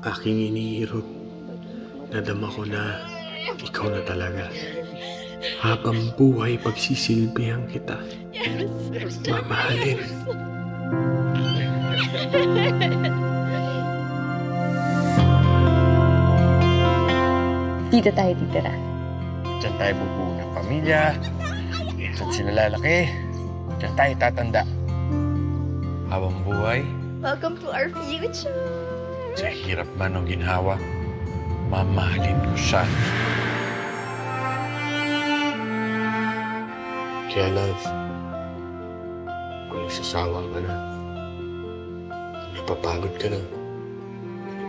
aking iniirot. Nadama ko na ikaw na talaga. Habang buhay pagsisilbihan kita. Mamahalin. Dito tayo titira. Diyan tayo bubuo ng pamilya. Diyan sila lalaki. Diyan tayo tatanda. Habang buhay, Welcome to our future! sa hirap man o ginhawa, mamahalin ko siya. Kaya love, kung nasasawa ka na, napapagod ka na,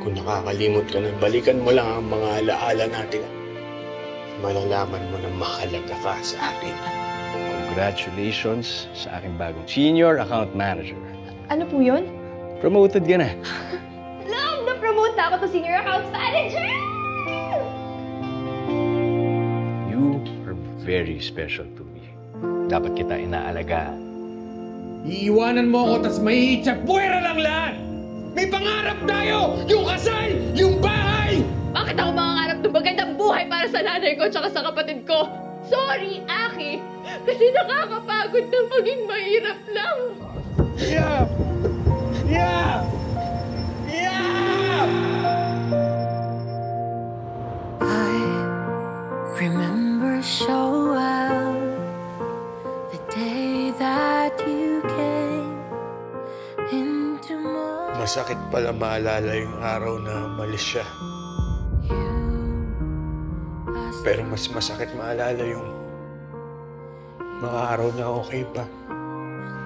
kung nakakalimot ka na, balikan mo lang ang mga alaala natin. Malalaman mo na mahalaga ka sa akin. Congratulations sa aking bagong senior account manager. Ano po yun? Promoted ka na. Love! Na-promote na ako to Senior Accounts Manager! You are very special to me. Dapat kita inaalagaan. Iiwanan mo ako, tas may itsapuera lang lahat! May pangarap tayo! Yung kasal! Yung bahay! Bakit ako mangangarap ng magandang buhay para sa nanay ko at sa kapatid ko? Sorry, Aki! Kasi nakakapagod na maging mahirap lang! Yeah! Yeah! Yeah! I remember so well the day that you came into my Masakit pala maalala yung araw na malis siya. Pero mas masakit maalala yung mga araw na okay pa.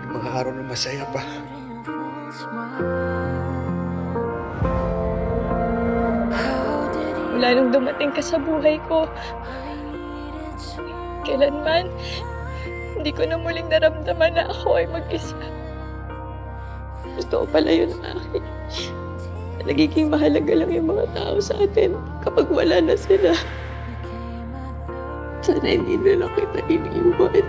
Yung mga araw na masaya pa. Mula nung dumating ka sa buhay ko, kailanman, hindi ko na muling naramdaman na ako ay mag-isa. Totoo pala yun, Aki. Nagiging mahalaga lang yung mga tao sa atin kapag wala na sila. Sana hindi na lang kita iniwan.